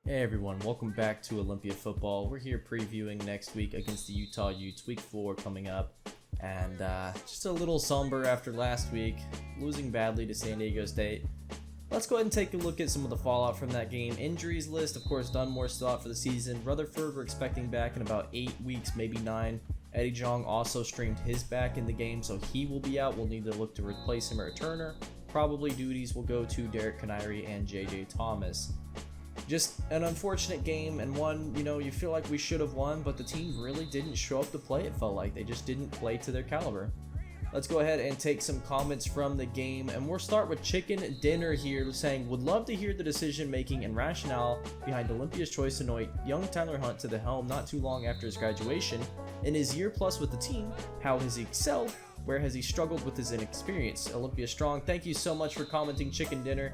Hey everyone, welcome back to Olympia football. We're here previewing next week against the Utah Utes, week 4 coming up. And just a little somber after last week, losing badly to San Diego State. Let's go ahead and take a look at some of the fallout from that game. Injuries list, of course, Dunmore still out for the season. Rutherford we're expecting back in about 8 weeks, maybe 9. Eddie Jong also strained his back in the game, so he will be out. We'll need to look to replace him or returner. Probably duties will go to Derek Canary and JJ Thomas. Just an unfortunate game, and one, you feel like we should have won, but the team really didn't show up to play. It felt like they just didn't play to their caliber. Let's go ahead and take some comments from the game, and we'll start with Chicken Dinner here saying, would love to hear the decision making and rationale behind Olympia's choice to anoint young Tyler Hunt to the helm not too long after his graduation. In his year plus with the team, how has he excelled? Where has he struggled with his inexperience? Olympia strong. Thank you so much for commenting, Chicken Dinner.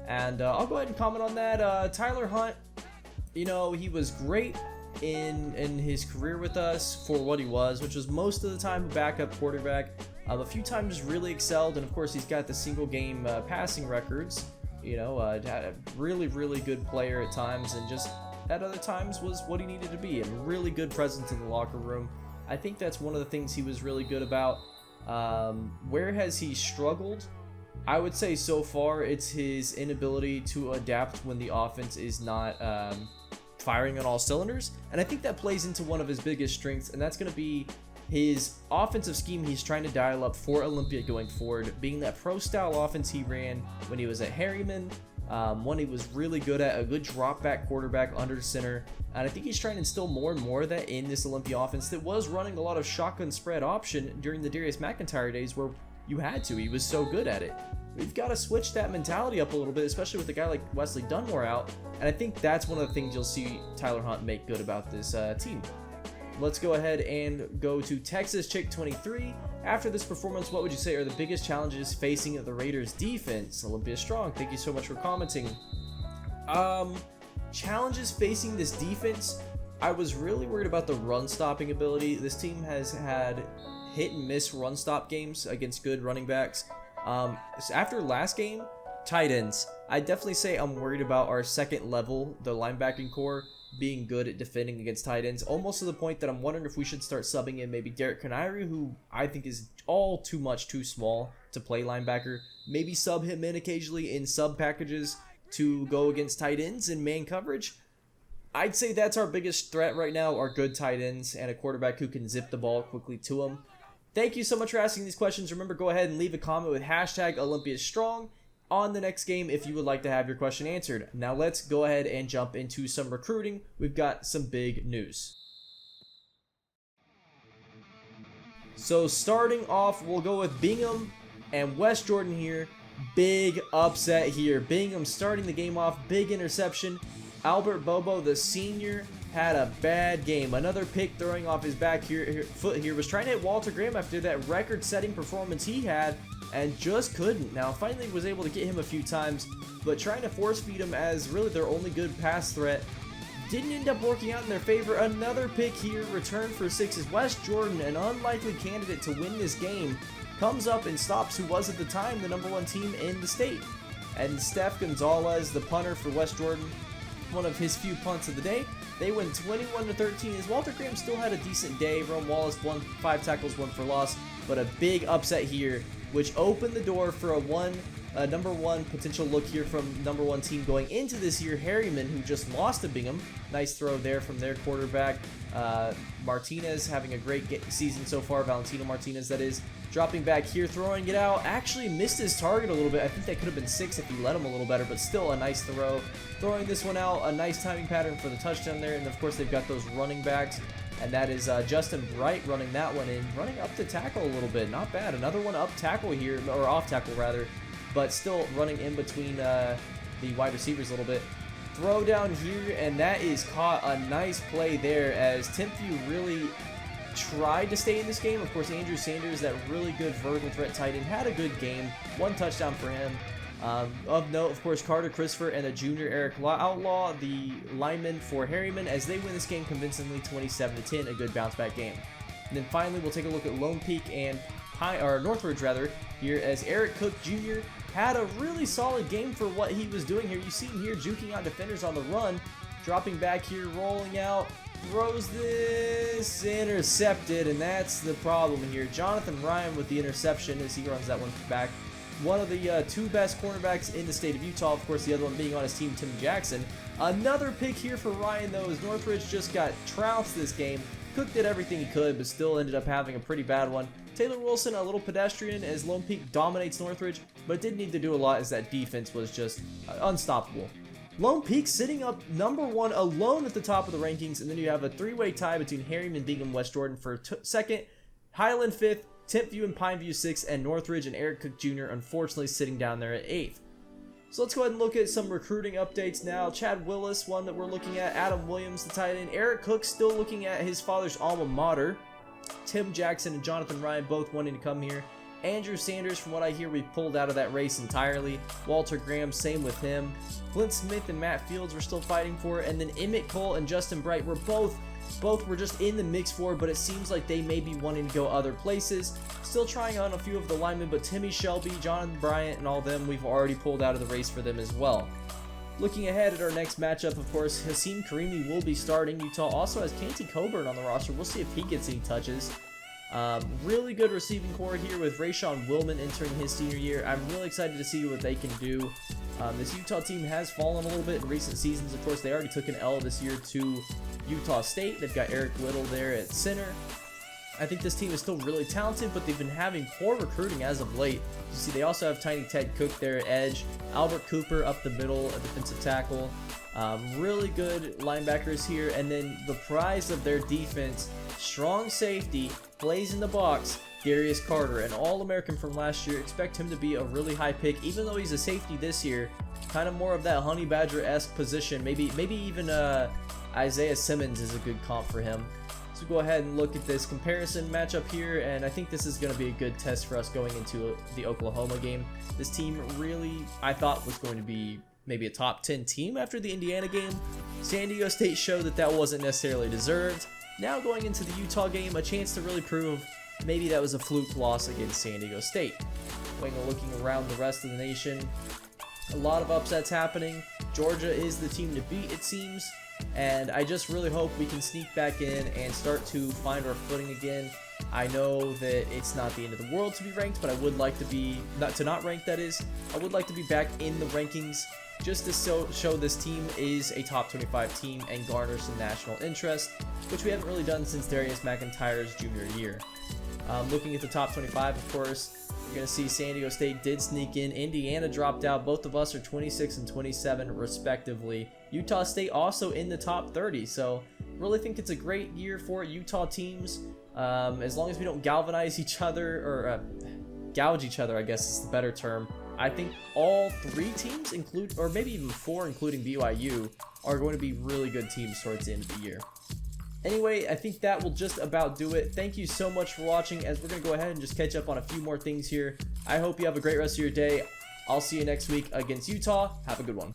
And I'll go ahead and comment on that. Tyler Hunt, he was great in his career with us for what he was, which was most of the time a backup quarterback. A few times really excelled, and of course he's got the single game passing records. A really good player at times, and just at other times was what he needed to be. A really good presence in the locker room. I think that's one of the things he was really good about. Where has he struggled? I would say so far it's his inability to adapt when the offense is not firing on all cylinders, and I think that plays into one of his biggest strengths, and that's going to be his offensive scheme he's trying to dial up for Olympia going forward, being that pro style offense he ran when he was at Herriman, one he was really good at, a good drop back quarterback under center, and I think he's trying to instill more and more of that in this Olympia offense that was running a lot of shotgun spread option during the Darius McIntyre days where you had to. He was so good at it. We've got to switch that mentality up a little bit, especially with a guy like Wesley Dunmore out, and I think that's one of the things you'll see Tyler Hunt make good about this team. Let's go ahead and go to Texas Chick 23. After this performance, what would you say are the biggest challenges facing the Raiders defense? Olympia strong. Thank you so much for commenting. Challenges facing this defense, I was really worried about the run stopping ability. This team has had hit and miss run stop games against good running backs. After last game, tight ends, I definitely say I'm worried about our second level, the linebacking core, being good at defending against tight ends, almost to the point that I'm wondering if we should start subbing in maybe Derek Canary, who I think is all too small to play linebacker. Maybe sub him in occasionally in sub packages to go against tight ends in man coverage. I'd say that's our biggest threat right now, are good tight ends and a quarterback who can zip the ball quickly to him. Thank you so much for asking these questions. Remember, go ahead and leave a comment with hashtag #OlympiaStrong on the next game if you would like to have your question answered. Now let's go ahead and jump into some recruiting. We've got some big news. So starting off, we'll go with Bingham and West Jordan here. Big upset here. Bingham starting the game off, big interception. Albert Bobo, the senior, had a bad game. Another pick throwing off his foot here. Was trying to hit Walter Graham after that record-setting performance he had and just couldn't. Now finally was able to get him a few times, but trying to force feed him as really their only good pass threat didn't end up working out in their favor. Another pick here, return for 6 is West Jordan, an unlikely candidate to win this game, comes up and stops who was at the time the #1 team in the state. And Steph Gonzalez, the punter for West Jordan, one of his few punts of the day. They win 21-13 as Walter Graham still had a decent day. Rome Wallace 5 tackles, 1 for loss, but a big upset here, which opened the door for a #1 potential look here from #1 team going into this year, Herriman, who just lost to Bingham. Nice throw there from their quarterback. Martinez having a great season so far, Valentino Martinez that is, dropping back here, throwing it out, actually missed his target a little bit. I think that could have been 6 if he let him a little better, but still a nice throw. Throwing this one out, a nice timing pattern for the touchdown there, and of course they've got those running backs, and that is Justin Bright running that one in, running up to tackle a little bit, not bad. Another one up tackle here, or off tackle rather, but still running in between the wide receivers a little bit. Throw down here, and that is caught. A nice play there as Timpview really tried to stay in this game. Of course, Andrew Sanders, that really good vertical threat tight end, had a good game. 1 touchdown for him. Of note, of course, Carter Christopher and the junior Eric Outlaw, the lineman for Herriman, as they win this game convincingly 27-10, a good bounce back game. And then finally, we'll take a look at Lone Peak and Northridge here, as Eric Cook Jr. had a really solid game for what he was doing here. You see him here juking out defenders on the run, dropping back here, rolling out, throws this, intercepted, and that's the problem here. Jonathan Ryan with the interception as he runs that one back. One of the two best cornerbacks in the state of Utah, of course the other one being on his team, Tim Jackson. Another pick here for Ryan though, as Northridge just got trounced this game. Cook did everything he could, but still ended up having a pretty bad one. Taylor Wilson, a little pedestrian as Lone Peak dominates Northridge, but did need to do a lot as that defense was just unstoppable. Lone Peak sitting up #1 alone at the top of the rankings, and then you have a three-way tie between Herriman, Bingham, West Jordan for second, Highland 5th, Timpview and Pineview 6th, and Northridge and Eric Cook Jr. unfortunately sitting down there at 8th. So let's go ahead and look at some recruiting updates now. Chad Willis, one that we're looking at. Adam Williams, the tight end. Eric Cook still looking at his father's alma mater. Tim Jackson and Jonathan Ryan both wanting to come here. Andrew Sanders, from what I hear, we pulled out of that race entirely. Walter Graham, same with him. Clint Smith and Matt Fields were still fighting for it. And then Emmett Cole and Justin Bright were both were just in the mix for it, but it seems like they may be wanting to go other places. Still trying on a few of the linemen, but Timmy Shelby, John Bryant, and all them, we've already pulled out of the race for them as well. Looking ahead at our next matchup, of course, Hasim Karimi will be starting. Utah also has Canty Coburn on the roster. We'll see if he gets any touches. Really good receiving core here with Rayshawn Willman entering his senior year. I'm really excited to see what they can do. This Utah team has fallen a little bit in recent seasons. Of course, they already took an L this year to Utah State. They've got Eric Little there at center. I think this team is still really talented, but they've been having poor recruiting as of late. You see, they also have Tiny Ted Cook there at edge, Albert Cooper up the middle, a defensive tackle. Really good linebackers here, and then the prize of their defense, strong safety, plays in the box, Darius Carter, an All-American from last year. Expect him to be a really high pick, even though he's a safety this year. Kind of more of that Honey Badger-esque position. Maybe even Isaiah Simmons is a good comp for him. So go ahead and look at this comparison matchup here, and I think this is going to be a good test for us going into the Oklahoma game. This team really, I thought, was going to be maybe a top 10 team after the Indiana game. San Diego State showed that that wasn't necessarily deserved. Now going into the Utah game, a chance to really prove maybe that was a fluke loss against San Diego State. Looking around the rest of the nation, a lot of upsets happening. Georgia is the team to beat, it seems. And I just really hope we can sneak back in and start to find our footing again. I know that it's not the end of the world to be ranked, but I would like to be, not ranked that is, I would like to be back in the rankings just to show this team is a top 25 team and garner some national interest, which we haven't really done since Darius McIntyre's junior year. Looking at the top 25, of course, you're going to see San Diego State did sneak in. Indiana dropped out. Both of us are 26 and 27 respectively. Utah State also in the top 30. So really think it's a great year for Utah teams. As long as we don't galvanize each other, or gouge each other, I guess is the better term. I think all three teams, or maybe even four, including BYU, are going to be really good teams towards the end of the year. Anyway, I think that will just about do it. Thank you so much for watching, as we're going to go ahead and just catch up on a few more things here. I hope you have a great rest of your day. I'll see you next week against Utah. Have a good one.